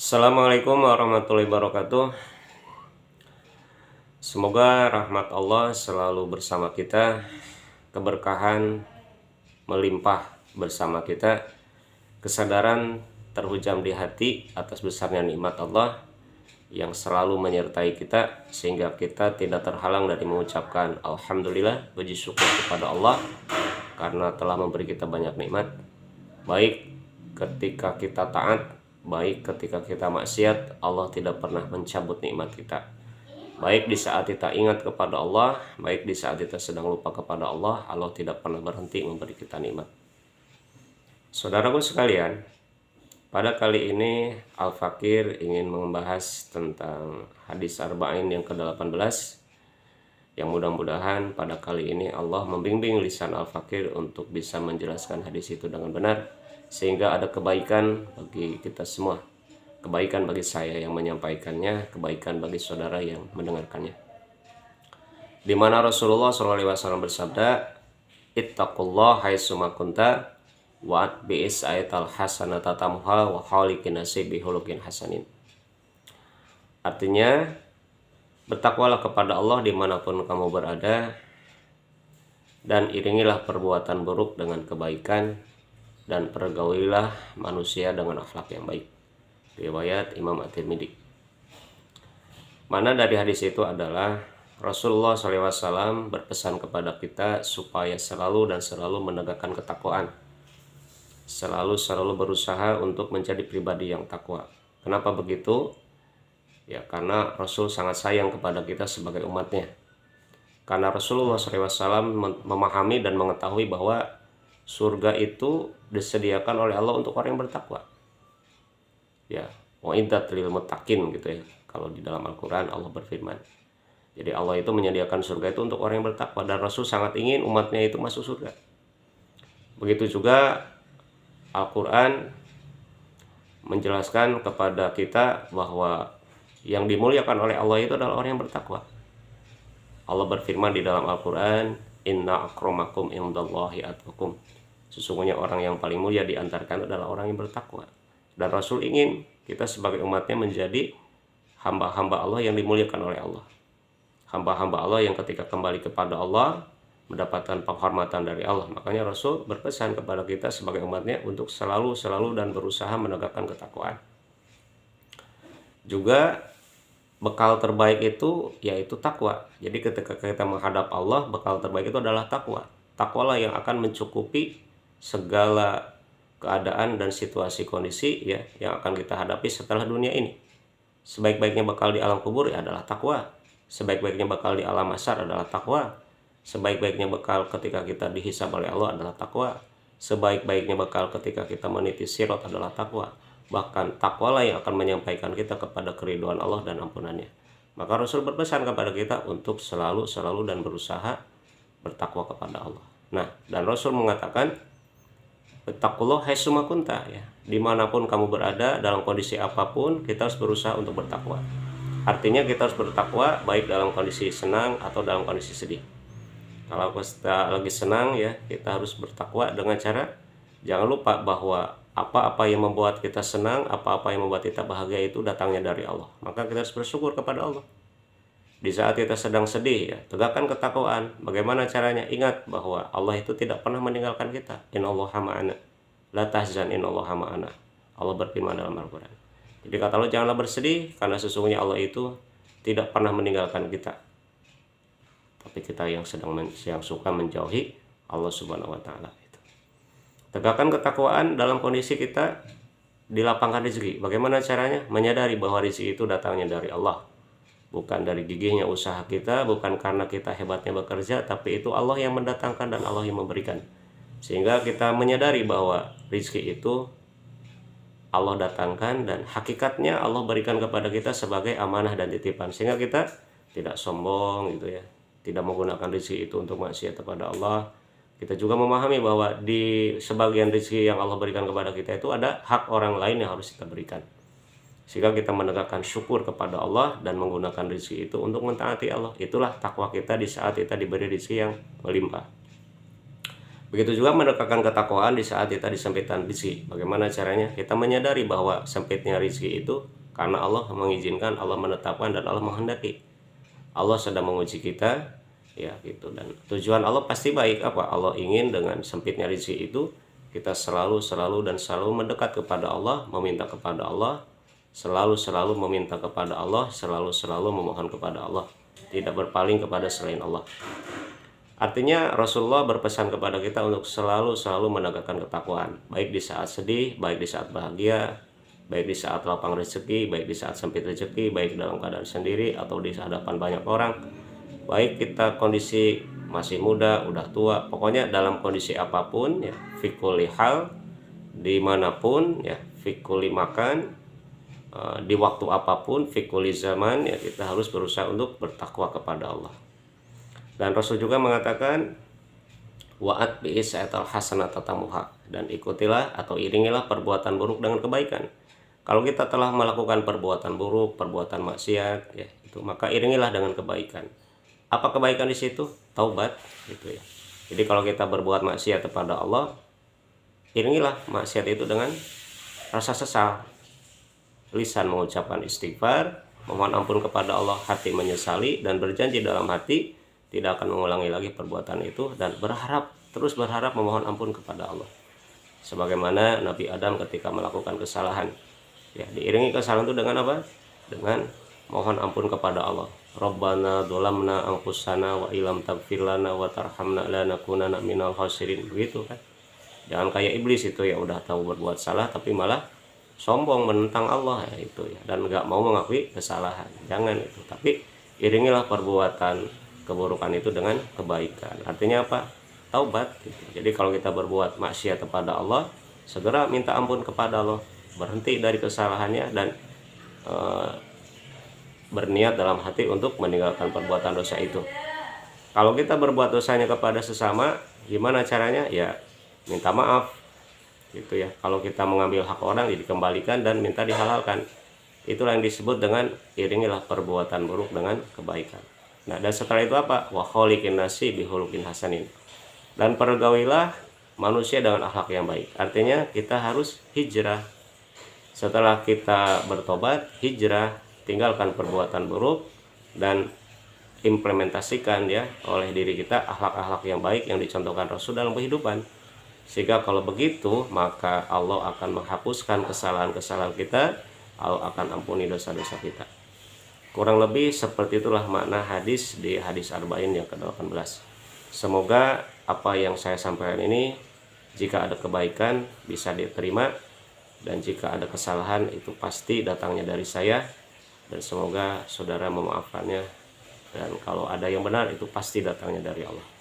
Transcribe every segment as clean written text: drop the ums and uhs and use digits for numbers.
Assalamualaikum warahmatullahi wabarakatuh. Semoga rahmat Allah selalu bersama kita, keberkahan melimpah bersama kita, kesadaran terhujam di hati atas besarnya nikmat Allah yang selalu menyertai kita, sehingga kita tidak terhalang dari mengucapkan Alhamdulillah, puji syukur kepada Allah karena telah memberi kita banyak nikmat, baik ketika kita taat, baik ketika kita maksiat. Allah tidak pernah mencabut nikmat kita, baik di saat kita ingat kepada Allah, baik di saat kita sedang lupa kepada Allah. Allah tidak pernah berhenti memberi kita nikmat. Saudaraku sekalian, pada kali ini Al-Fakir ingin membahas tentang hadis Arba'in yang ke-18, yang mudah-mudahan pada kali ini Allah membimbing lisan Al-Fakir untuk bisa menjelaskan hadis itu dengan benar, sehingga ada kebaikan bagi kita semua, kebaikan bagi saya yang menyampaikannya, kebaikan bagi saudara yang mendengarkannya. Di mana Rasulullah SAW bersabda, "Ittaqullah haitsuma kunta wa atbi'is ayatal hasanata tamha wa khaliqin nasi bihuluqin hasanin." Artinya, bertakwalah kepada Allah dimanapun kamu berada, dan iringilah perbuatan buruk dengan kebaikan, dan pergaulilah manusia dengan akhlak yang baik. Riwayat Imam At-Tirmidzi. Mana dari hadis itu adalah Rasulullah SAW berpesan kepada kita supaya selalu dan selalu menegakkan ketakwaan, selalu berusaha untuk menjadi pribadi yang takwa. Kenapa begitu? Ya, karena Rasul sangat sayang kepada kita sebagai umatnya. Karena Rasulullah SAW memahami dan mengetahui bahwa surga itu disediakan oleh Allah untuk orang yang bertakwa. Ya, wa'iddat lil muttaqin gitu ya. Kalau di dalam Al-Qur'an Allah berfirman. Jadi Allah itu menyediakan surga itu untuk orang yang bertakwa, dan Rasul sangat ingin umatnya itu masuk surga. Begitu juga Al-Qur'an menjelaskan kepada kita bahwa yang dimuliakan oleh Allah itu adalah orang yang bertakwa. Allah berfirman di dalam Al-Qur'an, "Inna akramakum indallahi atqakum." Sesungguhnya orang yang paling mulia di antara kalian adalah orang yang bertakwa. Dan Rasul ingin kita sebagai umatnya menjadi hamba-hamba Allah yang dimuliakan oleh Allah. Hamba-hamba Allah yang ketika kembali kepada Allah mendapatkan penghormatan dari Allah. Makanya Rasul berpesan kepada kita sebagai umatnya untuk selalu dan berusaha menegakkan ketakwaan. Juga bekal terbaik itu yaitu takwa. Jadi ketika kita menghadap Allah, bekal terbaik itu adalah takwa. Takwalah yang akan mencukupi segala keadaan dan situasi kondisi ya yang akan kita hadapi setelah dunia ini. Sebaik-baiknya bekal di alam kubur ya adalah takwa. Sebaik-baiknya bekal di alam mahsyar adalah takwa. Sebaik-baiknya bekal ketika kita dihisab oleh Allah adalah takwa. Sebaik-baiknya bekal ketika kita meniti sirat adalah takwa. Bahkan takwalah yang akan menyampaikan kita kepada keridhaan Allah dan ampunannya. Maka Rasul berpesan kepada kita untuk selalu dan berusaha bertakwa kepada Allah. Nah, dan Rasul mengatakan, "Ittaqullah haitsuma kunta," ya. Dimanapun kamu berada, dalam kondisi apapun, kita harus berusaha untuk bertakwa. Artinya kita harus bertakwa baik dalam kondisi senang atau dalam kondisi sedih. Kalau kita lagi senang ya, kita harus bertakwa dengan cara jangan lupa bahwa apa-apa yang membuat kita senang, apa-apa yang membuat kita bahagia itu datangnya dari Allah. Maka kita harus bersyukur kepada Allah. Di saat kita sedang sedih ya, tegakkan ketakwaan. Bagaimana caranya? Ingat bahwa Allah itu tidak pernah meninggalkan kita. Innallaha ma'ana. La tahzan innallaha ma'ana. Allah berfirman dalam Al-Qur'an. Jadi kata Allah, janganlah bersedih karena sesungguhnya Allah itu tidak pernah meninggalkan kita. Tapi kita yang suka menjauhi Allah Subhanahu wa taala itu. Tegakkan ketakwaan dalam kondisi kita dilapangkan rezeki. Bagaimana caranya? Menyadari bahwa rezeki itu datangnya dari Allah. Bukan dari gigihnya usaha kita, bukan karena kita hebatnya bekerja, tapi itu Allah yang mendatangkan dan Allah yang memberikan. Sehingga kita menyadari bahwa rezeki itu Allah datangkan dan hakikatnya Allah berikan kepada kita sebagai amanah dan titipan. Sehingga kita tidak sombong gitu ya, tidak menggunakan rezeki itu untuk maksiat kepada Allah. Kita juga memahami bahwa di sebagian rezeki yang Allah berikan kepada kita itu ada hak orang lain yang harus kita berikan. Sehingga kita menegakkan syukur kepada Allah dan menggunakan rezeki itu untuk mentaati Allah. Itulah takwa kita di saat kita diberi rezeki yang melimpah. Begitu juga menegakkan ketakwaan di saat kita disempitkan rezeki. Bagaimana caranya? Kita menyadari bahwa sempitnya rezeki itu karena Allah mengizinkan, Allah menetapkan, dan Allah menghendaki. Allah sedang menguji kita, ya gitu. Dan tujuan Allah pasti baik. Apa Allah ingin dengan sempitnya rezeki itu kita selalu dan selalu mendekat kepada Allah, meminta kepada Allah, selalu meminta kepada Allah, selalu memohon kepada Allah, tidak berpaling kepada selain Allah. Artinya Rasulullah berpesan kepada kita untuk selalu menegakkan ketakwaan, baik di saat sedih, baik di saat bahagia, baik di saat lapang rezeki, baik di saat sempit rezeki, baik dalam keadaan sendiri atau di hadapan banyak orang, baik kita kondisi masih muda, udah tua, pokoknya dalam kondisi apapun ya, fikuli hal, dimanapun ya, fikuli makan, di waktu apapun, fikuli zaman ya, kita harus berusaha untuk bertakwa kepada Allah. Dan Rasul juga mengatakan wa'at bi'isa'atal hasanata tamuha, dan ikutilah atau iringilah perbuatan buruk dengan kebaikan. Kalau kita telah melakukan perbuatan buruk, perbuatan maksiat ya, itu maka iringilah dengan kebaikan. Apa kebaikan di situ? Taubat gitu ya. Jadi kalau kita berbuat maksiat kepada Allah, iringilah maksiat itu dengan rasa sesal. Lisan mengucapkan istighfar, memohon ampun kepada Allah, hati menyesali dan berjanji dalam hati tidak akan mengulangi lagi perbuatan itu, dan terus berharap memohon ampun kepada Allah. Sebagaimana Nabi Adam ketika melakukan kesalahan, ya diiringi kesalahan itu dengan apa? Dengan mohon ampun kepada Allah. Rabbana dzalamna anfusana wa illam taghfir lana wa tarhamna lanakunanna minal khasirin. Begitu kan? Jangan kayak iblis itu ya, udah tahu berbuat salah tapi malah sombong menentang Allah ya, itu ya, dan nggak mau mengakui kesalahan. Jangan itu, tapi iringilah perbuatan keburukan itu dengan kebaikan. Artinya apa? Taubat gitu. Jadi kalau kita berbuat maksiat kepada Allah, segera minta ampun kepada Allah, berhenti dari kesalahannya, dan berniat dalam hati untuk meninggalkan perbuatan dosa itu. Kalau kita berbuat dosanya kepada sesama, gimana caranya? Ya minta maaf gitu ya. Kalau kita mengambil hak orang, ya dikembalikan dan minta dihalalkan. Itulah yang disebut dengan iringilah perbuatan buruk dengan kebaikan. Nah, dan setelah itu apa? Wa kholiqin nasi bihulukin hasanin. Dan pergaulilah manusia dengan akhlak yang baik. Artinya kita harus hijrah. Setelah kita bertobat, hijrah, tinggalkan perbuatan buruk dan implementasikan ya oleh diri kita akhlak-akhlak yang baik yang dicontohkan Rasul dalam kehidupan. Sehingga kalau begitu, maka Allah akan menghapuskan kesalahan-kesalahan kita, Allah akan ampuni dosa-dosa kita. Kurang lebih seperti itulah makna hadis di hadis Arba'in yang ke-18. Semoga apa yang saya sampaikan ini, jika ada kebaikan bisa diterima, dan jika ada kesalahan itu pasti datangnya dari saya, dan semoga saudara memaafkannya, dan kalau ada yang benar itu pasti datangnya dari Allah.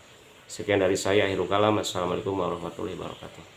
Sekian dari saya, akhirul kalam. Assalamualaikum warahmatullahi wabarakatuh.